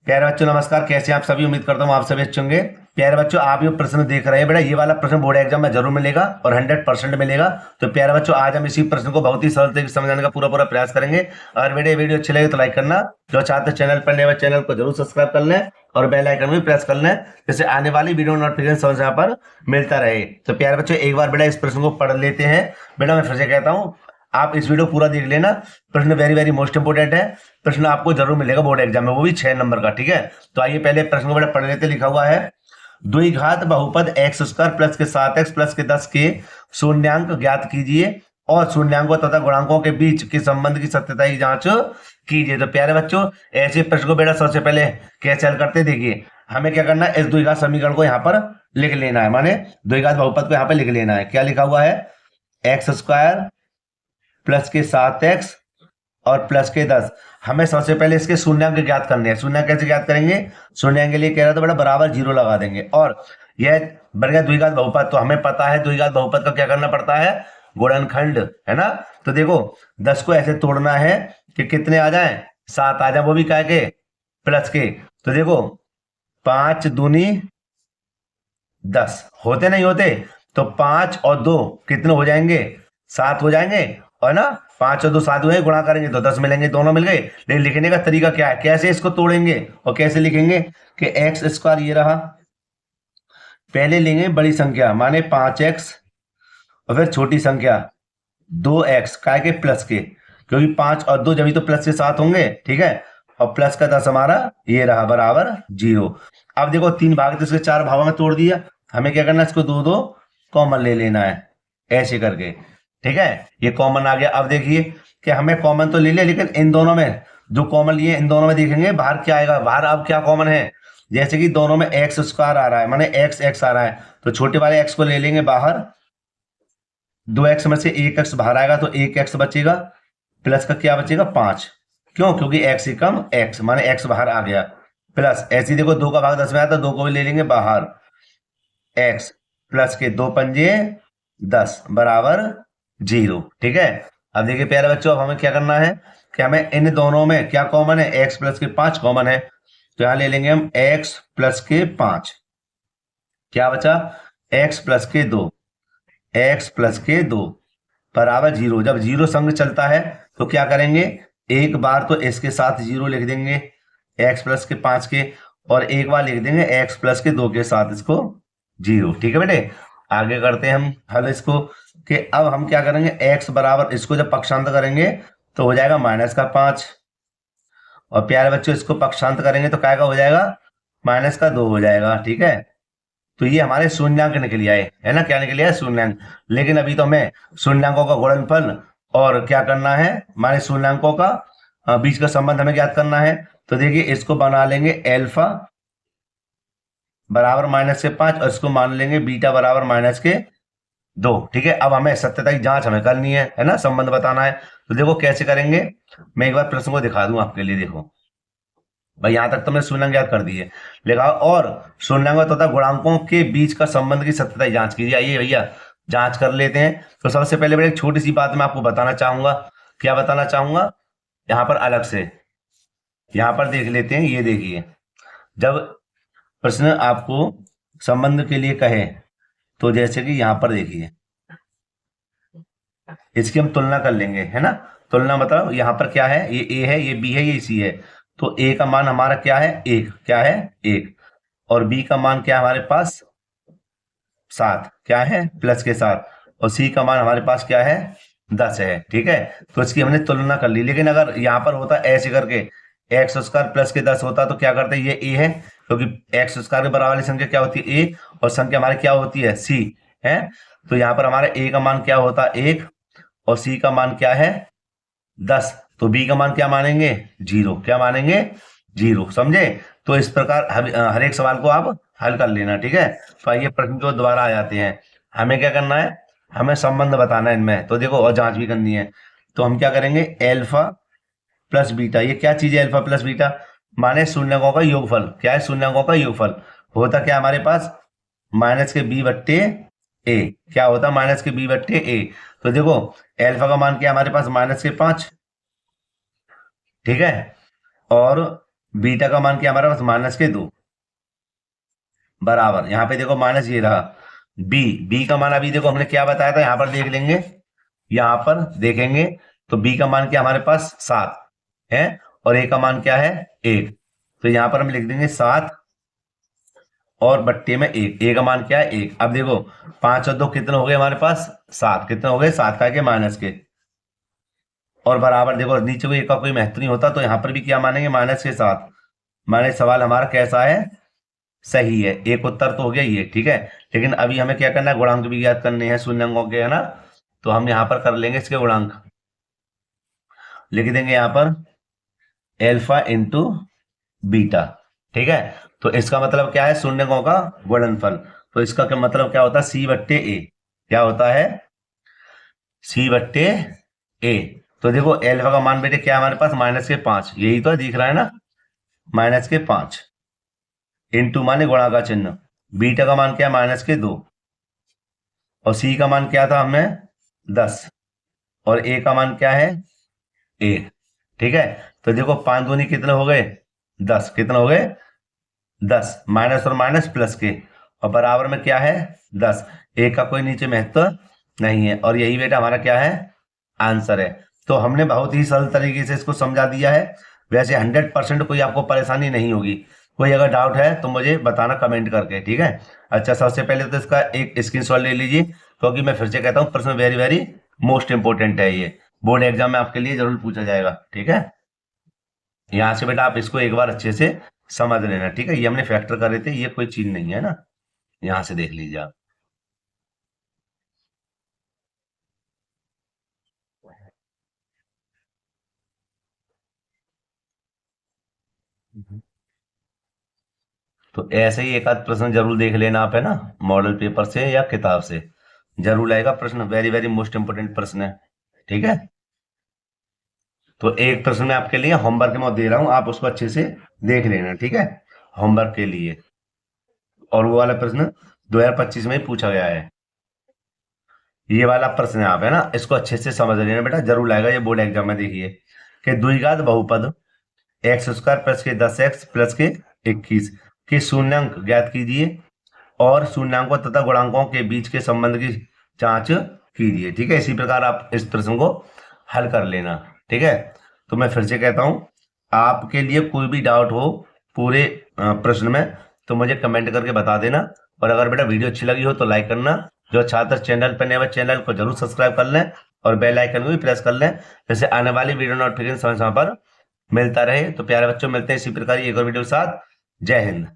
प्यारे बच्चों नमस्कार। कैसे हैं आप सभी? उम्मीद करता हूँ आप सभी अच्छे होंगे। प्यारे बच्चों, आप ये प्रश्न देख रहे हैं, बेटा ये वाला प्रश्न बोर्ड एग्जाम में जरूर मिलेगा और 100% मिलेगा। तो प्यारे बच्चों, आज हम इसी प्रश्न को बहुत ही सरल तरीके से समझाने का पूरा प्रयास करेंगे। अगर बेटा ये वीडियो अच्छी लगे तो लाइक करना, जो चाहते चैनल पर नए हुए चैनल को जरूर सब्सक्राइब कर लें और बेल आइकन भी प्रेस कर लें, जैसे आने वाली वीडियो नोटिफिकेशन समझ यहाँ पर मिलता रहे। तो प्यारे बच्चों, एक बार बेटा इस प्रश्न को पढ़ लेते हैं। बेटा मैं फिर से कहता हूँ, आप इस वीडियो पूरा देख लेना। प्रश्न वेरी वेरी मोस्ट इंपोर्टेंट है। प्रश्न आपको जरूर मिलेगा बोर्ड एग्जाम में, वो भी 6 नंबर का। ठीक है, तो आइए पहले प्रश्न को बेटा पढ़ लेते। लिखा हुआ है, द्विघात बहुपद एक्स स्क्वायर प्लस के 7x प्लस के 10 के शून्यांक ज्ञात कीजिए और शून्यांकों तथा गुणांकों के बीच के संबंध की सत्यता की जांच कीजिए। तो प्यारे बच्चों, ऐसे प्रश्न को बेटा सबसे पहले कैसे हल करते देखिए। हमें क्या करना है, इस द्विघात समीकरण को यहाँ पर लिख लेना है, माने द्विघात बहुपद को यहाँ पर लिख लेना है। क्या लिखा हुआ है, एक्स स्क्वायर प्लस के 7x और प्लस के 10। हमें सबसे पहले इसके शून्यांक ज्ञात करने हैं। शून्यांक कैसे ज्ञात करेंगे? शून्यांक के लिए कह रहा था बेटा बराबर 0 लगा देंगे। और यह बन गया द्विघात बहुपद। तो हमें पता है द्विघात बहुपद का क्या करना पड़ता है, गुणनखंड, है ना। तो देखो 10 को ऐसे तोड़ना है कि कितने आ जाए, 7 आ जाए, वो भी क्या के प्लस के। तो देखो 5 दूनी 10 होते नहीं होते, तो 5 और 2 कितने हो जाएंगे, 7 हो जाएंगे। और ना 5 और 2 7 हुए, गुणा करेंगे तो 10 मिलेंगे, दोनों मिल गए। लेकिन लिखने का तरीका क्या है, कैसे इसको तोड़ेंगे और कैसे लिखेंगे कि एक्स स्क्वायर ये रहा, पहले लेंगे बड़ी संख्या माने 5x और फिर छोटी संख्या 2x काय के प्लस के, क्योंकि 5 और 2 जब ही तो प्लस के साथ होंगे। ठीक है, और प्लस का 10 हमारा ये रहा बराबर 0। अब देखो 3 भाग तो इसके 4 भागों में तोड़ दिया। हमें क्या करना है, इसको 2 2 कॉमन ले लेना है ऐसे करके। ठीक है, ये कॉमन आ गया। अब देखिए कि हमें कॉमन तो ले लिया, लेकिन इन दोनों में जो कॉमन लिए इन दोनों में देखेंगे बाहर क्या आएगा। बाहर अब क्या कॉमन है, जैसे कि दोनों में एक्स स्क्वायर आ रहा है, माने एक्स एक्स आ रहा है, तो छोटे वाले एक्स को ले लेंगे बाहर। 2x में से 1x बाहर आएगा तो 1x बचेगा, प्लस का क्या बचेगा 5। क्यों? क्योंकि x से कम x, माने x बाहर आ गया। प्लस ऐसे ही देखो 2 का भाग 10 में आया तो 2 को भी ले लेंगे बाहर, x प्लस के 2 पंजे 10 बराबर 0। ठीक है, अब देखिए प्यारे बच्चों, अब हमें क्या करना है कि हमें इन दोनों में क्या कॉमन है, x प्लस के 5 कॉमन है। तो यहां ले लेंगे हम x प्लस के 5, क्या बचा, x प्लस के 2, x प्लस के 2 बराबर 0। जब 0 संग चलता है तो क्या करेंगे, एक बार तो इसके साथ 0 लिख देंगे x प्लस के 5 के, और एक बार लिख देंगे x प्लस के 2 के साथ इसको 0। ठीक है बेटे, आगे करते हैं हम हल इसको कि अब हम क्या करेंगे, x बराबर इसको जब पक्षांत करेंगे तो हो जाएगा माइनस का 5, और प्यारे बच्चों इसको पक्षांत करेंगे तो क्या का हो जाएगा, माइनस का 2 हो जाएगा। ठीक है, तो ये हमारे शून्यांक निकल आए, है ना। क्या निकल आए, शून्यांक। लेकिन अभी तो हमें शून्यांकों का गुणनफल और क्या करना है, हमारे शून्यांकों का बीच का संबंध हमें ज्ञात करना है। तो देखिए इसको बना लेंगे एल्फा बराबर माइनस के 5 और इसको मान लेंगे बीटा बराबर माइनस के 2। ठीक है, अब हमें सत्यता की जांच हमें करनी है ना, संबंध बताना है। तो देखो कैसे करेंगे, मैं एक बार प्रश्न को दिखा दूं आपके लिए। देखो भाई, यहां तक तो मैंने शून्यांक ज्ञात कर दिए, लिखा और शून्यांकों तथा गुणांकों के बीच का संबंध की सत्यता की जांच कीजिए। आइए भैया जांच कर लेते हैं। तो सबसे पहले बेटा एक छोटी सी बात मैं आपको बताना चाहूंगा। क्या बताना चाहूंगा, यहाँ पर अलग से यहाँ पर देख लेते हैं। ये देखिए, जब प्रश्न आपको संबंध के लिए कहे तो जैसे कि यहाँ पर देखिए, इसकी हम तुलना कर लेंगे, है ना। तुलना मतलब यहाँ पर क्या है, ये ए है, ये बी है, ये सी है। तो ए का मान हमारा क्या है, 1, क्या है 1, और बी का मान क्या है हमारे पास 7, क्या है प्लस के साथ, और सी का मान हमारे पास क्या है 10 है। ठीक है, तो इसकी हमने तुलना कर ली। लेकिन अगर यहाँ पर होता ऐसे करके एक्स स्क्वायर प्लस के 10 होता तो क्या करते, ये ए है, क्योंकि एक्स स्क्वायर के बराबर वाली संख्या क्या होती है ए, और संख्या हमारी क्या होती है सी, है। तो यहाँ पर हमारे ए का मान क्या होता 1 और सी का मान क्या है 10, तो बी का मान क्या मानेंगे 0, क्या मानेंगे 0, समझे। तो इस प्रकार हर एक सवाल को आप हल कर लेना। ठीक है, तो आइए प्रश्न को दोबारा आ जाते हैं। हमें क्या करना है, हमें संबंध बताना है इनमें, तो देखो और जांच भी करनी है। तो हम क्या करेंगे, एल्फा प्लस बीटा, ये क्या चीज है एल्फा प्लस बीटा, माने शून्यकों का योगफल। क्या है, शून्यकों का योगफल होता क्या हमारे पास, माइनस के बी बट्टे ए। क्या होता, माइनस के बी बट्टे ए। तो देखो एल्फा का मान क्या हमारे पास माइनस के 5, ठीक है, और बीटा का मान क्या हमारे पास -2 बराबर, यहाँ पे देखो माइनस ये रहा बी का मान अभी देखो हमने क्या बताया था, यहाँ पर देख लेंगे, यहाँ पर देखेंगे तो बी का मान क्या हमारे पास 7 है और ए का मान क्या है 1। तो यहाँ पर हम लिख देंगे 7 और बट्टे में 1, ए का मान क्या है 1। अब देखो 5 और 2 कितने हो गए हमारे पास 7, कितने हो गए 7 का के माइनस के, और बराबर देखो नीचे को एक का कोई महत्व नहीं होता तो यहाँ पर भी क्या मानेंगे -7। माने सवाल हमारा कैसा है, सही है, एक उत्तर तो हो गया ये, ठीक है। लेकिन अभी हमें क्या करना है, गुणांक भी ज्ञात करने हैं शून्यंकों के, है ना। तो हम यहाँ पर कर लेंगे इसके गुणांक, लिख देंगे यहाँ पर एल्फा इंटू बीटा, ठीक है। तो इसका मतलब क्या है, शून्यंकों का गुणनफल। तो इसका क्या मतलब क्या होता है, C/A, क्या होता है C/A। तो देखो एल्फा का मान बेटे क्या है हमारे पास -5, यही तो दिख रहा है ना, -5 इंटू माने गुणा का चिन्ह, बीटा का मान क्या है -2 और सी का मान क्या था हमें 10 और ए का मान क्या है 1, ठीक है। तो देखो 5 दूनी कितने हो गए 10, कितने हो गए 10, माइनस और माइनस प्लस के, और बराबर में क्या है 10, एक का कोई नीचे महत्व नहीं है, और यही बेटा हमारा क्या है आंसर है। तो हमने बहुत ही सरल तरीके से इसको समझा दिया है। वैसे 100% कोई आपको परेशानी नहीं होगी, कोई अगर डाउट है तो मुझे बताना कमेंट करके, ठीक है। अच्छा, सबसे पहले तो इसका एक स्क्रीनशॉट ले लीजिए, क्योंकि मैं फिर से कहता हूँ प्रश्न वेरी वेरी मोस्ट इंपोर्टेंट है, ये बोर्ड एग्जाम में आपके लिए जरूर पूछा जाएगा, ठीक है। यहाँ से बेटा आप इसको एक बार अच्छे से समझ लेना, ठीक है। ये हमने फैक्टर कर रहे थे, ये कोई चीज नहीं है ना, यहाँ से देख लीजिए आप। तो ऐसे ही एक आध प्रश्न जरूर देख लेना आप, है ना, मॉडल पेपर से या किताब से जरूर आएगा प्रश्न, वेरी वेरी मोस्ट इंपोर्टेंट प्रश्न है, ठीक है। तो एक प्रश्न मैं आपके लिए होमवर्क में दे रहा हूं, आप उसको अच्छे से देख लेना, ठीक है, होमवर्क के लिए। और वो वाला प्रश्न 2025 में ही पूछा गया है, ये वाला प्रश्न है आप, है ना, इसको अच्छे से समझ लेना बेटा, जरूर आएगा ये बोर्ड एग्जाम में। देखिए कि द्विघात बहुपद x² प्लस के 10x प्लस के 21 के शून्यंक ज्ञात कीजिए और शून्यंकों तथा गुणांकों के बीच के संबंध की जांच कीजिए, ठीक है। इसी प्रकार आप इस प्रश्न को हल कर लेना, ठीक है। तो मैं फिर से कहता हूं, आपके लिए कोई भी डाउट हो पूरे प्रश्न में तो मुझे कमेंट करके बता देना, और अगर बेटा वीडियो अच्छी लगी हो तो लाइक करना, जो छात्र चैनल पर नए हुए चैनल को जरूर सब्सक्राइब कर लें और बेल आइकन को भी प्रेस कर लें, जैसे आने वाली वीडियो नोटिफिकेशन समय समय पर मिलता रहे। तो प्यारे बच्चों, मिलते हैं इसी प्रकार एक और वीडियो के साथ। जय हिंद।